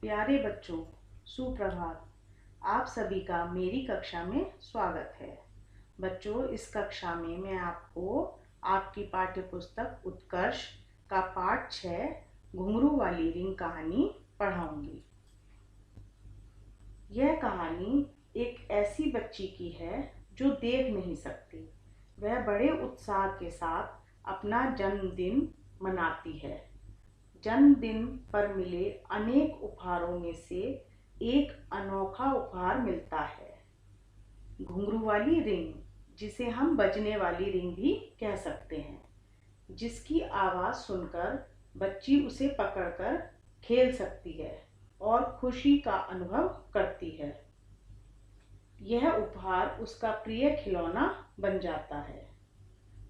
प्यारे बच्चों, सुप्रभात। आप सभी का मेरी कक्षा में स्वागत है। बच्चों, इस कक्षा में मैं आपको आपकी पाठ्य पुस्तक उत्कर्ष का पाठ 6 घुंघरू वाली रिंग कहानी पढ़ाऊंगी। यह कहानी एक ऐसी बच्ची की है जो देख नहीं सकती। वह बड़े उत्साह के साथ अपना जन्मदिन मनाती है। जन्मदिन पर मिले अनेक उपहारों में से एक अनोखा उपहार मिलता है, घुंघरू वाली रिंग, जिसे हम बजने वाली रिंग भी कह सकते हैं, जिसकी आवाज़ सुनकर बच्ची उसे पकड़कर खेल सकती है और खुशी का अनुभव करती है। यह उपहार उसका प्रिय खिलौना बन जाता है।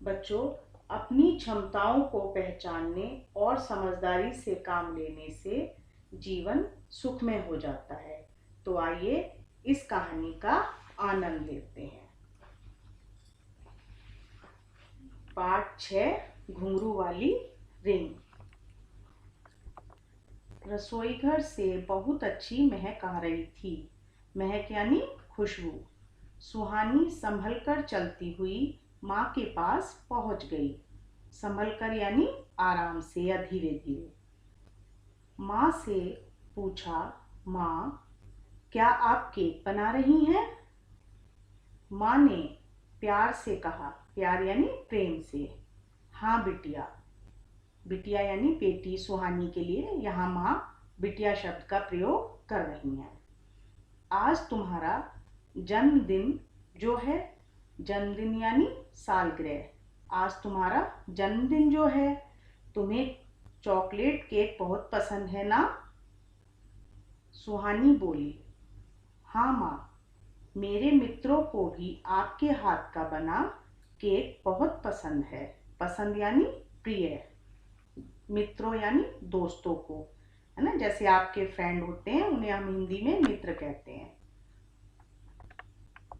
बच्चों, अपनी क्षमताओं को पहचानने और समझदारी से काम लेने से जीवन सुखमय हो जाता है। तो आइए इस कहानी का आनंद लेते हैं। पाठ 6 घुंघरू वाली रिंग। रसोईघर से बहुत अच्छी महक आ रही थी। महक यानी खुशबू। सुहानी संभल कर चलती हुई माँ के पास पहुंच गई। संभल कर यानी आराम से या धीरे धीरे। माँ से पूछा, माँ, क्या आप केक बना रही हैं? माँ ने प्यार से कहा, प्यार यानी प्रेम से, हाँ बिटिया। बिटिया यानी बेटी, सुहानी के लिए यहाँ माँ बिटिया शब्द का प्रयोग कर रही हैं। आज तुम्हारा जन्मदिन जो है, जन्मदिन यानी सालगिरह, आज तुम्हारा जन्मदिन जो है, तुम्हें चॉकलेट केक बहुत पसंद है ना? सुहानी बोली, हाँ माँ, मेरे मित्रों को भी आपके हाथ का बना केक बहुत पसंद है। पसंद यानी प्रिय, मित्रों यानी दोस्तों को, है ना। जैसे आपके फ्रेंड होते हैं, उन्हें हम हिंदी में मित्र कहते हैं।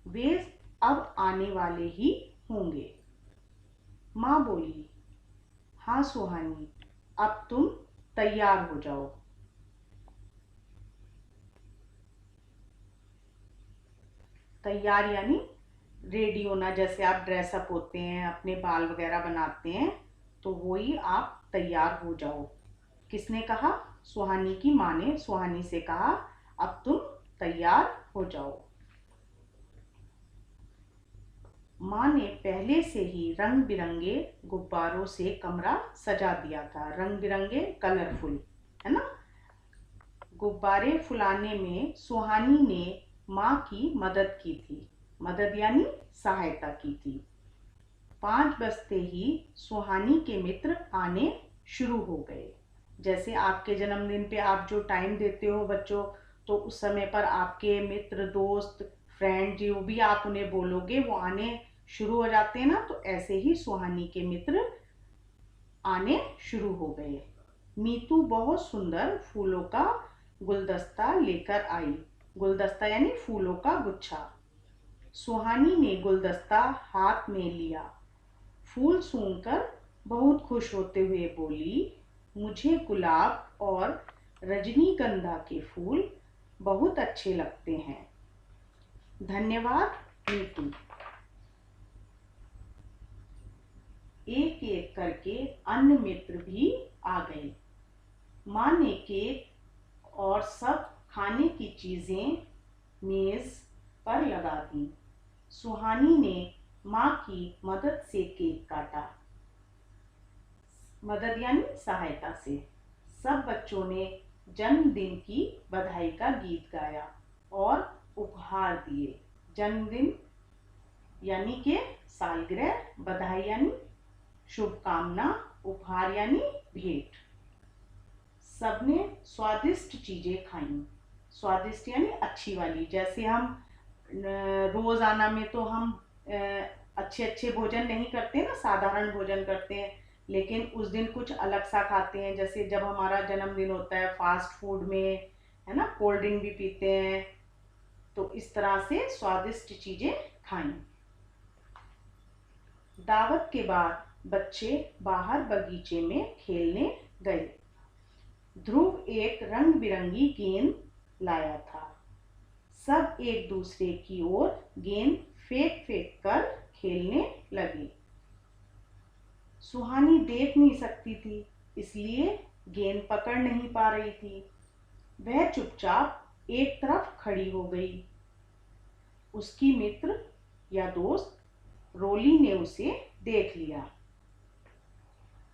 वे अब आने वाले ही होंगे। माँ बोली, हाँ सुहानी, अब तुम तैयार हो जाओ। तैयार यानी रेडी होना। जैसे आप ड्रेसअप होते हैं, अपने बाल वगैरह बनाते हैं, तो वही आप तैयार हो जाओ। किसने कहा? सुहानी की माँ ने सुहानी से कहा, अब तुम तैयार हो जाओ। माँ ने पहले से ही रंग बिरंगे गुब्बारों से कमरा सजा दिया था। रंग बिरंगे, कलरफुल, है ना। गुब्बारे फुलाने में सुहानी ने माँ की मदद की थी। मदद यानी सहायता की थी। 5 बजते ही सुहानी के मित्र आने शुरू हो गए। जैसे आपके जन्मदिन पे आप जो टाइम देते हो बच्चों, तो उस समय पर आपके मित्र, दोस्त, फ्रेंड जो भी आप उन्हें बोलोगे वो आने शुरू हो जाते हैं ना। तो ऐसे ही सुहानी के मित्र आने शुरू हो गए। मीतू बहुत सुंदर फूलों का गुलदस्ता लेकर आई। गुलदस्ता यानी फूलों का गुच्छा। सुहानी ने गुलदस्ता हाथ में लिया। फूल सूंघकर बहुत खुश होते हुए बोली, मुझे गुलाब और रजनीगंधा के फूल बहुत अच्छे लगते हैं। धन्यवाद मीतू। एक एक करके अन्य मित्र भी आ गए। माँ ने केक और सब खाने की चीजें मेज पर लगा दी। सुहानी ने माँ की मदद से केक काटा। मदद यानी सहायता से। सब बच्चों ने जन्मदिन की बधाई का गीत गाया और उपहार दिए। जन्मदिन यानी के सालगिरह, बधाई यानी शुभकामना, उपहार यानी भेंट। सबने स्वादिष्ट चीजें खाई। स्वादिष्ट यानी अच्छी वाली। जैसे हम रोजाना में तो हम अच्छे अच्छे भोजन नहीं करते ना, साधारण भोजन करते हैं, लेकिन उस दिन कुछ अलग सा खाते हैं। जैसे जब हमारा जन्मदिन होता है, फास्ट फूड में, है ना, कोल्ड ड्रिंक भी पीते हैं। तो इस तरह से स्वादिष्ट चीजें खाएं। दावत के बाद बच्चे बाहर बगीचे में खेलने गए। ध्रुव एक रंग बिरंगी गेंद लाया था। सब एक दूसरे की ओर गेंद फेंक फेंक कर खेलने लगे। सुहानी देख नहीं सकती थी, इसलिए गेंद पकड़ नहीं पा रही थी। वह चुपचाप एक तरफ खड़ी हो गई। उसकी मित्र या दोस्त रोली ने उसे देख लिया।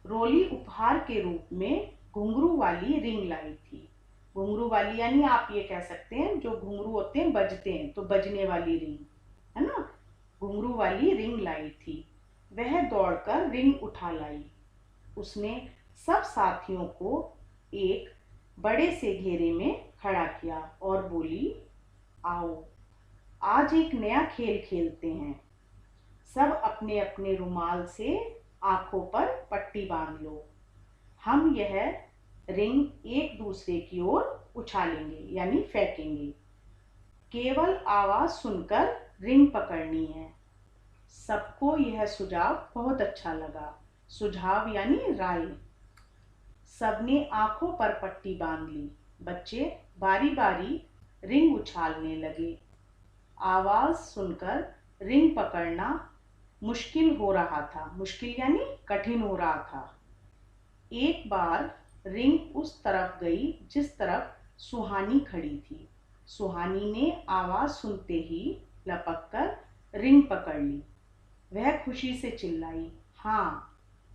रोली उपहार के रूप में घुंघरू वाली रिंग लाई थी। घुंघरू वाली यानी आप ये कह सकते हैं जो घुंघरू होते हैं बजते हैं, तो बजने वाली रिंग है ना, घुंघरू वाली रिंग लाई थी। वह दौड़कर रिंग उठा लाई। उसने सब साथियों को एक बड़े से घेरे में खड़ा किया और बोली, आओ आज एक नया खेल खेलते हैं। सब अपने अपने रुमाल से आंखों पर पट्टी बांध लो। हम यह रिंग एक दूसरे की ओर उछालेंगे यानी फेंकेंगे। केवल आवाज सुनकर रिंग पकड़नी है। सबको यह सुझाव बहुत अच्छा लगा। सुझाव यानी राय। सबने आंखों पर पट्टी बांध ली। बच्चे बारी बारी रिंग उछालने लगे। आवाज सुनकर रिंग पकड़ना मुश्किल हो रहा था। मुश्किल यानी कठिन हो रहा था। एक बार रिंग उस तरफ गई जिस तरफ सुहानी खड़ी थी। सुहानी ने आवाज सुनते ही लपककर रिंग पकड़ ली। वह खुशी से चिल्लाई, हाँ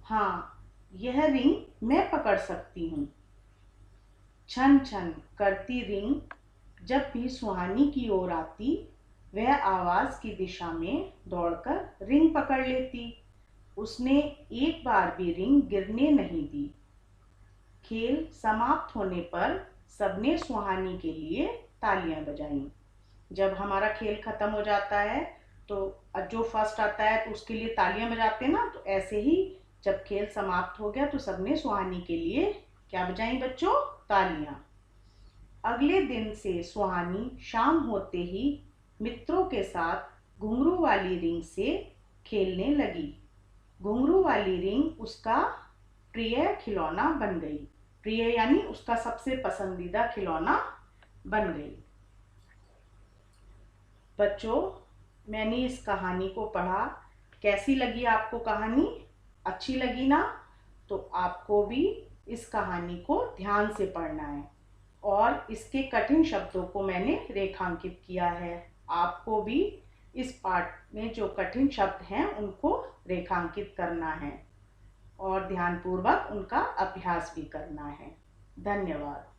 हाँ, यह रिंग मैं पकड़ सकती हूँ। छन छन करती रिंग जब भी सुहानी की ओर आती, वह आवाज की दिशा में दौड़कर रिंग पकड़ लेती। उसने एक बार भी रिंग गिरने नहीं दी। खेल समाप्त होने पर सबने सुहानी के लिए तालियां बजाईं। जब हमारा खेल खत्म हो जाता है तो जो फर्स्ट आता है तो उसके लिए तालियां बजाते हैं ना, तो ऐसे ही जब खेल समाप्त हो गया तो सबने सुहानी के लिए क्या बजाई बच्चों? तालियां। अगले दिन से सुहानी शाम होते ही मित्रों के साथ घुंघरू वाली रिंग से खेलने लगी। घुंघरू वाली रिंग उसका प्रिय खिलौना बन गई। प्रिय यानी उसका सबसे पसंदीदा खिलौना बन गई। बच्चों, मैंने इस कहानी को पढ़ा। कैसी लगी आपको कहानी? अच्छी लगी ना? तो आपको भी इस कहानी को ध्यान से पढ़ना है और इसके कठिन शब्दों को मैंने रेखांकित किया है। आपको भी इस पाठ में जो कठिन शब्द हैं उनको रेखांकित करना है और ध्यानपूर्वक उनका अभ्यास भी करना है। धन्यवाद।